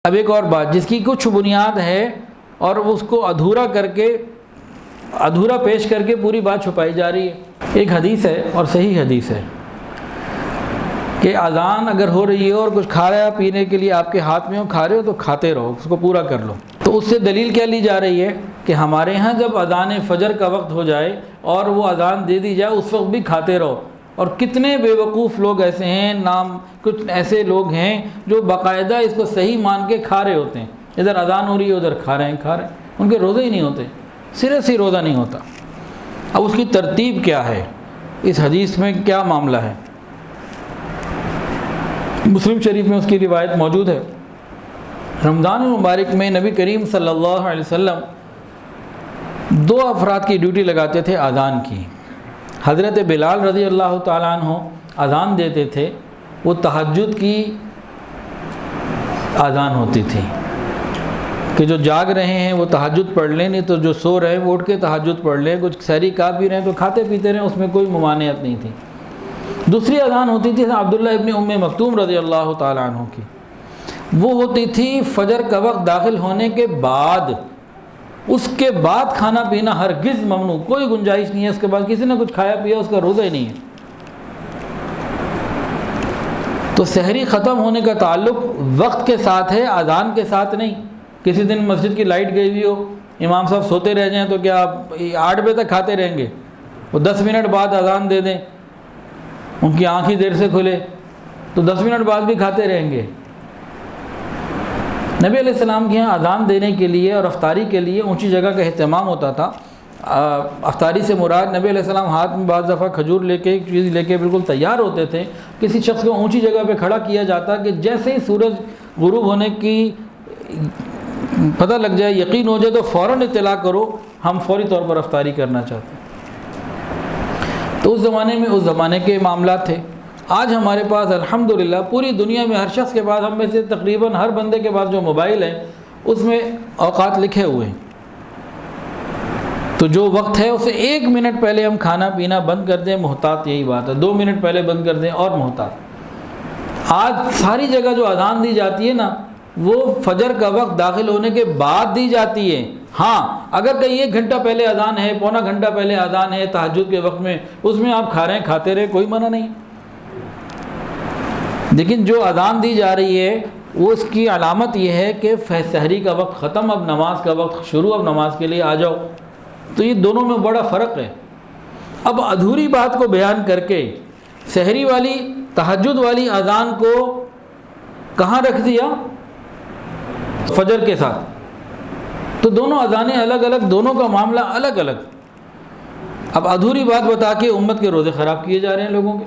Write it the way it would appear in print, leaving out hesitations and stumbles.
اب ایک اور بات جس کی کچھ بنیاد ہے اور اس کو ادھورا پیش کر کے پوری بات چھپائی جا رہی ہے۔ ایک حدیث ہے اور صحیح حدیث ہے کہ اذان اگر ہو رہی ہے اور کچھ کھانا پینے کے لیے آپ کے ہاتھ میں ہو، کھا رہے ہو تو کھاتے رہو، اس کو پورا کر لو۔ تو اس سے دلیل کیا لی جا رہی ہے کہ ہمارے ہاں جب اذان فجر کا وقت ہو جائے اور وہ اذان دے دی جائے اس وقت بھی کھاتے رہو۔ اور کتنے بے وقوف لوگ ایسے ہیں، کچھ ایسے لوگ ہیں جو باقاعدہ اس کو صحیح مان کے کھا رہے ہوتے ہیں، ادھر اذان ہو رہی ہے ادھر کھا رہے ہیں، ان کے روزے ہی نہیں ہوتے، سرے سے روزہ نہیں ہوتا۔ اب اس کی ترتیب کیا ہے، اس حدیث میں کیا معاملہ ہے؟ مسلم شریف میں اس کی روایت موجود ہے۔ رمضان المبارک میں نبی کریم صلی اللہ علیہ وسلم 2 افراد کی ڈیوٹی لگاتے تھے اذان کی۔ حضرت بلال رضی اللہ تعالیٰ عنہ اذان دیتے تھے، وہ تہجد کی اذان ہوتی تھی کہ جو جاگ رہے ہیں وہ تہجد پڑھ لیں، نہیں تو جو سو رہے ہیں وہ اٹھ کے تہجد پڑھ لیں، کچھ سحری کھا بھی رہے ہیں تو کھاتے پیتے رہیں، اس میں کوئی ممانعت نہیں تھی۔ دوسری اذان ہوتی تھی عبداللہ ابن ام مکتوم رضی اللہ تعالیٰ عنہ کی، وہ ہوتی تھی فجر کا وقت داخل ہونے کے بعد، اس کے بعد کھانا پینا ہرگز ممنوع، کوئی گنجائش نہیں ہے، اس کے بعد کسی نے کچھ کھایا پیا اس کا روزہ ہی نہیں ہے۔ تو سحری ختم ہونے کا تعلق وقت کے ساتھ ہے، اذان کے ساتھ نہیں۔ کسی دن مسجد کی لائٹ گئی ہوئی ہو، امام صاحب سوتے رہ جائیں تو کیا آپ 8 بجے تک کھاتے رہیں گے؟ وہ 10 منٹ بعد اذان دے دیں، ان کی آنکھ ہی دیر سے کھلے تو 10 منٹ بعد بھی کھاتے رہیں گے؟ نبی علیہ السلام کے یہاں اذان دینے کے لیے اور افطاری کے لیے اونچی جگہ کا اہتمام ہوتا تھا۔ افطاری سے مراد نبی علیہ السلام ہاتھ میں بعض دفعہ کھجور لے کے چیز لے کے بالکل تیار ہوتے تھے، کسی شخص کو اونچی جگہ پہ کھڑا کیا جاتا کہ جیسے ہی سورج غروب ہونے کی پتہ لگ جائے، یقین ہو جائے تو فوراً اطلاع کرو، ہم فوری طور پر افطاری کرنا چاہتے ہیں۔ تو اس زمانے میں اس زمانے کے معاملات تھے۔ آج ہمارے پاس الحمدللہ پوری دنیا میں ہر شخص کے پاس، ہم میں سے تقریباً ہر بندے کے پاس جو موبائل ہے اس میں اوقات لکھے ہوئے ہیں، تو جو وقت ہے اسے 1 منٹ پہلے ہم کھانا پینا بند کر دیں، محتاط یہی بات ہے، 2 منٹ پہلے بند کر دیں اور محتاط۔ آج ساری جگہ جو اذان دی جاتی ہے نا، وہ فجر کا وقت داخل ہونے کے بعد دی جاتی ہے۔ ہاں اگر کہیں 1 گھنٹہ پہلے اذان ہے، پونا گھنٹہ پہلے اذان ہے تہجد کے وقت میں، اس میں آپ کھا رہے ہیں کھاتے رہے، کوئی منع نہیں۔ لیکن جو اذان دی جا رہی ہے وہ اس کی علامت یہ ہے کہ سحری کا وقت ختم، اب نماز کا وقت شروع، اب نماز کے لیے آ جاؤ۔ تو یہ دونوں میں بڑا فرق ہے۔ اب ادھوری بات کو بیان کر کے سحری والی تہجد والی اذان کو کہاں رکھ دیا؟ فجر کے ساتھ۔ تو دونوں اذانیں الگ الگ، دونوں کا معاملہ الگ الگ۔ اب ادھوری بات بتا کے امت کے روزے خراب کیے جا رہے ہیں لوگوں کے۔